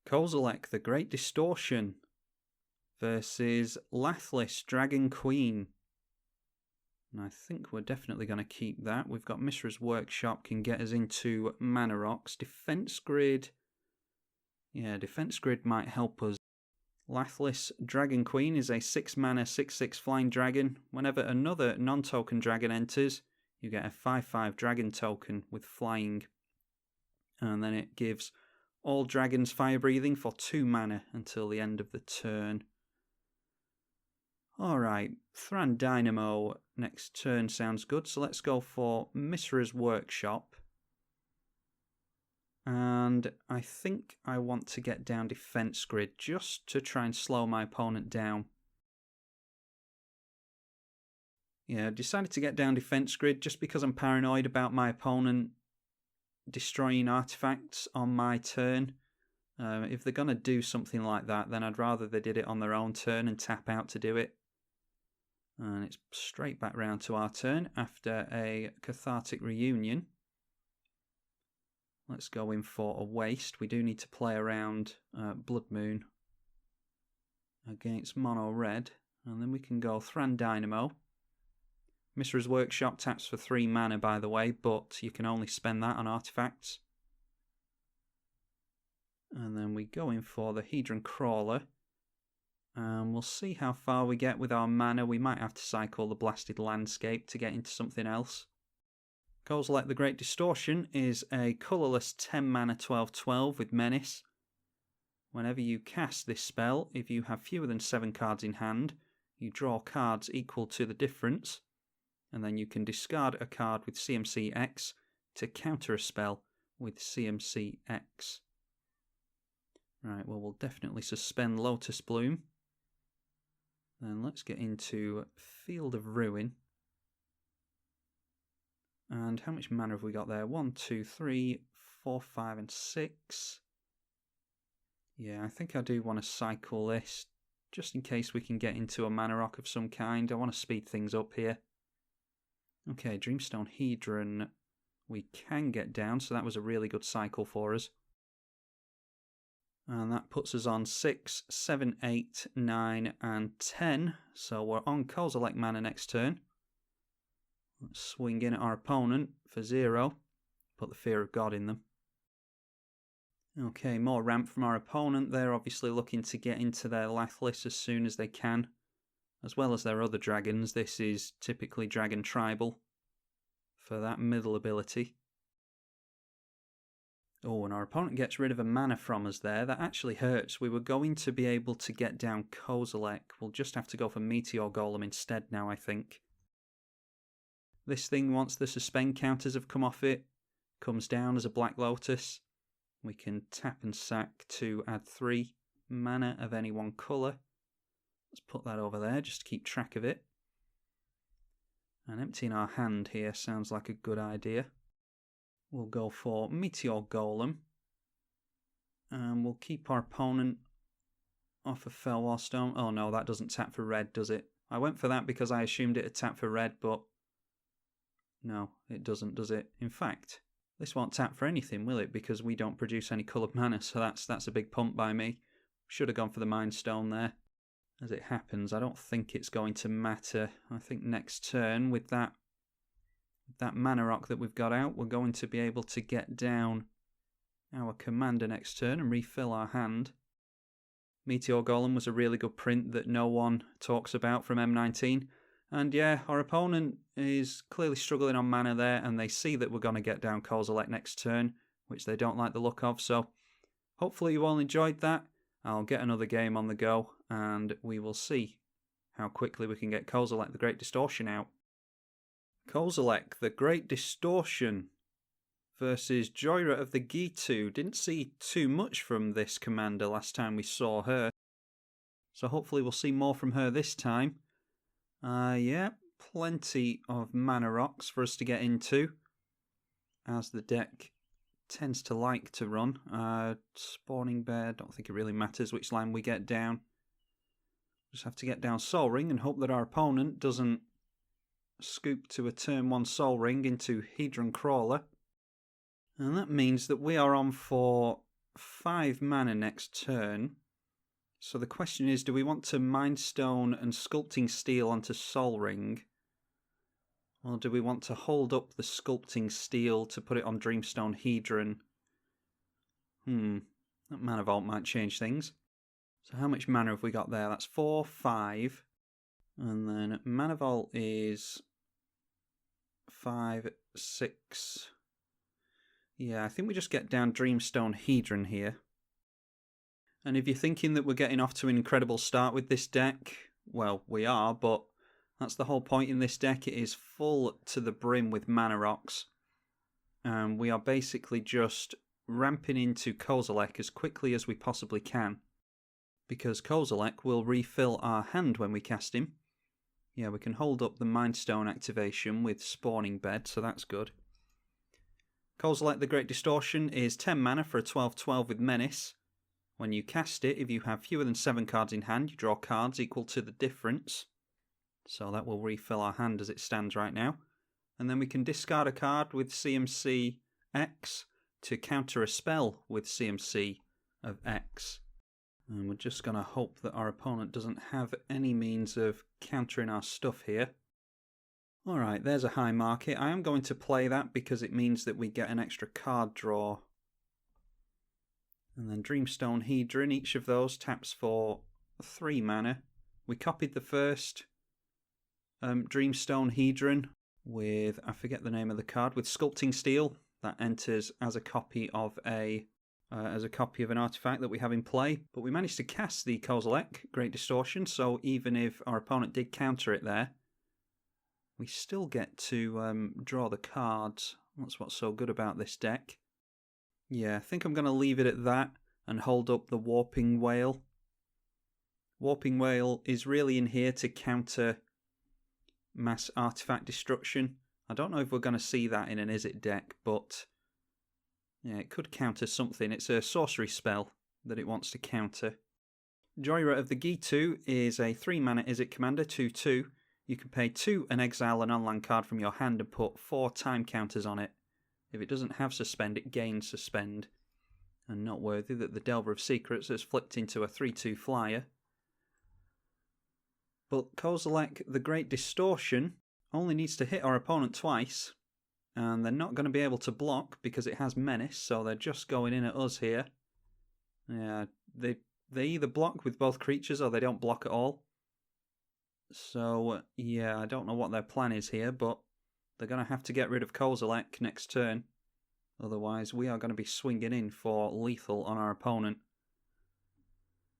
Kozilek, the Great Distortion versus Lathliss Dragon Queen. And I think we're definitely going to keep that. We've got Mishra's Workshop, can get us into Mana Rocks. Defense Grid. Yeah, Defense Grid might help us. Lathliss Dragon Queen is a 6 mana 6/6 flying dragon. Whenever another non-token dragon enters, you get a 5/5 dragon token with flying. And then it gives all dragons fire breathing for 2 mana until the end of the turn. Alright, Thran Dynamo next turn sounds good, so let's go for Mishra's Workshop. And I think I want to get down Defense Grid just to try and slow my opponent down. Yeah, I decided to get down Defense Grid just because I'm paranoid about my opponent destroying artifacts on my turn. If they're going to do something like that, then I'd rather they did it on their own turn and tap out to do it. And it's straight back round to our turn after a Cathartic Reunion. Let's go in for a waste. We do need to play around Blood Moon against Mono Red. And then we can go Thran Dynamo. Mishra's Workshop taps for 3 mana, by the way, but you can only spend that on artifacts. And then we go in for the Hedron Crawler. And we'll see how far we get with our mana. We might have to cycle the Blasted Landscape to get into something else. Kozilek, the Great Distortion is a colourless 10 mana 12/12 with Menace. Whenever you cast this spell, if you have fewer than 7 cards in hand, you draw cards equal to the difference, and then you can discard a card with CMC X to counter a spell with CMC X. Right, well, we'll definitely suspend Lotus Bloom. Then let's get into Field of Ruin. And how much mana have we got there? 1, 2, 3, 4, 5, and 6. Yeah, I think I do want to cycle this, just in case we can get into a mana rock of some kind. I want to speed things up here. Okay, Dreamstone Hedron we can get down, so that was a really good cycle for us. And that puts us on 6, 7, 8, 9, and 10. So we're on Kozilek mana next turn. Let's swing in at our opponent for 0. Put the Fear of God in them. Okay, more ramp from our opponent. They're obviously looking to get into their Lathliss as soon as they can, as well as their other dragons. This is typically Dragon Tribal for that middle ability. Oh, and our opponent gets rid of a mana from us there. That actually hurts. We were going to be able to get down Kozilek. We'll just have to go for Meteor Golem instead now, I think. This thing, once the suspend counters have come off it, comes down as a Black Lotus. We can tap and sack to add 3 mana of any one colour. Let's put that over there just to keep track of it. And emptying our hand here sounds like a good idea. We'll go for Meteor Golem. And we'll keep our opponent off of Fellwar Stone. Oh no, that doesn't tap for red, does it? I went for that because I assumed it would tap for red, but no, it doesn't, does it? In fact, this won't tap for anything, will it? Because we don't produce any coloured mana, so that's a big pump by me. Should have gone for the Mind Stone there. As it happens, I don't think it's going to matter. I think next turn, with that mana rock that we've got out, we're going to be able to get down our commander next turn and refill our hand. Meteor Golem was a really good print that no one talks about from M19. And yeah, our opponent is clearly struggling on mana there, and they see that we're going to get down Kozilek next turn, which they don't like the look of. So hopefully you all enjoyed that. I'll get another game on the go, and we will see how quickly we can get Kozilek, the Great Distortion, out. Kozilek, the Great Distortion versus Jhoira of the Ghitu. Didn't see too much from this commander last time we saw her, so hopefully we'll see more from her this time. Yeah, plenty of mana rocks for us to get into, as the deck tends to like to run. Spawning Bear, don't think it really matters which land we get down. Just have to get down Soul Ring and hope that our opponent doesn't scoop to a turn 1 Soul Ring into Hedron Crawler. And that means that we are on for 5 mana next turn. So the question is, do we want to Mind Stone and Sculpting Steel onto Sol Ring? Or do we want to hold up the Sculpting Steel to put it on Dreamstone Hedron? That Mana Vault might change things. So how much mana have we got there? That's 4, 5. And then Mana Vault is 5, 6. Yeah, I think we just get down Dreamstone Hedron here. And if you're thinking that we're getting off to an incredible start with this deck, well, we are, but that's the whole point in this deck. It is full to the brim with Mana Rocks. And we are basically just ramping into Kozilek as quickly as we possibly can. Because Kozilek will refill our hand when we cast him. Yeah, we can hold up the Mind Stone activation with Spawning Bed, so that's good. Kozilek the Great Distortion is 10 mana for a 12/12 with Menace. When you cast it, if you have fewer than 7 cards in hand, you draw cards equal to the difference. So that will refill our hand as it stands right now. And then we can discard a card with CMC X to counter a spell with CMC of X. And we're just going to hope that our opponent doesn't have any means of countering our stuff here. Alright, there's a high market. I am going to play that because it means that we get an extra card draw. And then Dreamstone Hedron, each of those taps for 3 mana. We copied the first Dreamstone Hedron with, I forget the name of the card, with Sculpting Steel. That enters as a copy of an artifact that we have in play. But we managed to cast the Kozilek, Great Distortion, so even if our opponent did counter it there, we still get to draw the cards. That's what's so good about this deck. Yeah, I think I'm going to leave it at that and hold up the Warping Whale. Warping Whale is really in here to counter mass artifact destruction. I don't know if we're going to see that in an Izzet deck, but yeah, it could counter something. It's a sorcery spell that it wants to counter. Jhoira of the Ghitu is a 3 mana Izzet commander, 2/2. You can pay 2 and exile an on-land card from your hand and put 4 time counters on it. If it doesn't have Suspend, it gains Suspend. And noteworthy that the Delver of Secrets has flipped into a 3/2 flyer. But Kozilek, the Great Distortion, only needs to hit our opponent twice. And they're not going to be able to block because it has Menace, so they're just going in at us here. Yeah, they either block with both creatures or they don't block at all. So, yeah, I don't know what their plan is here, but they're going to have to get rid of Kozilek next turn. Otherwise, we are going to be swinging in for lethal on our opponent.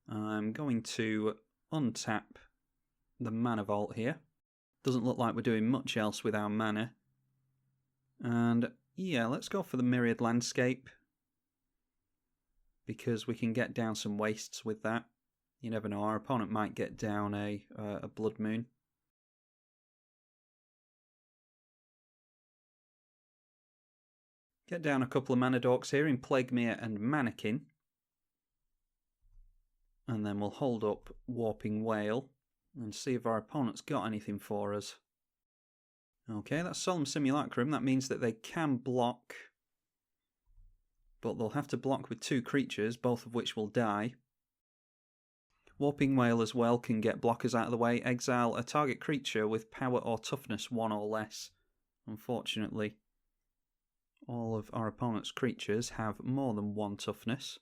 I'm going to untap the Mana Vault here. Doesn't look like we're doing much else with our mana. And, yeah, let's go for the Myriad Landscape. Because we can get down some wastes with that. You never know, our opponent might get down a Blood Moon. Get down a couple of Mana Dorks here in Plaguemere and Mannequin. And then we'll hold up Warping Whale and see if our opponent's got anything for us. Okay, that's Solemn Simulacrum. That means that they can block, but they'll have to block with 2 creatures, both of which will die. Warping Whale as well can get blockers out of the way. Exile a target creature with power or toughness 1 or less. Unfortunately, all of our opponent's creatures have more than 1 toughness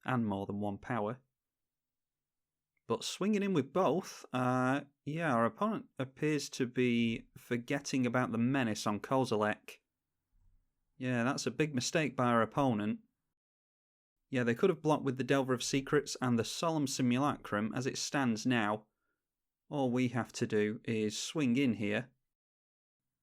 and more than 1 power. But swinging in with both, yeah, our opponent appears to be forgetting about the Menace on Kozilek. Yeah, that's a big mistake by our opponent. Yeah, they could have blocked with the Delver of Secrets and the Solemn Simulacrum. As it stands now, all we have to do is swing in here.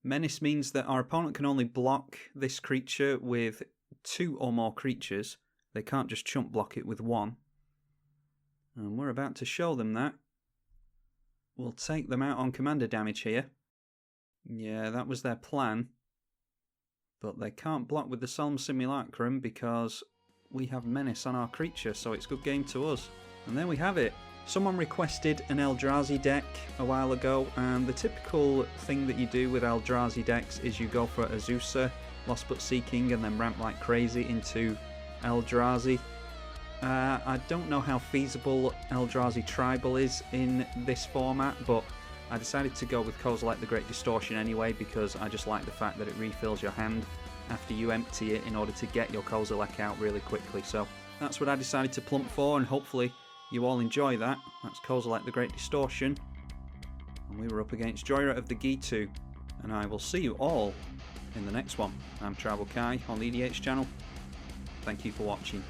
Menace means that our opponent can only block this creature with 2 or more creatures. They can't just chump block it with 1. And we're about to show them that. We'll take them out on commander damage here. Yeah, that was their plan. But they can't block with the Solemn Simulacrum because we have Menace on our creature, so it's good game to us. And there we have it. Someone requested an Eldrazi deck a while ago, and the typical thing that you do with Eldrazi decks is you go for Azusa, Lost But Seeking, and then ramp like crazy into Eldrazi. I don't know how feasible Eldrazi Tribal is in this format, but I decided to go with Kozilek the Great Distortion anyway, because I just like the fact that it refills your hand after you empty it in order to get your Kozilek out really quickly. So that's what I decided to plump for, and hopefully you all enjoy that. That's Kozilek the Great Distortion, and we were up against Jhoira of the Ghitu, and I will see you all in the next one. I'm tribalkai on the EDH channel. Thank you for watching.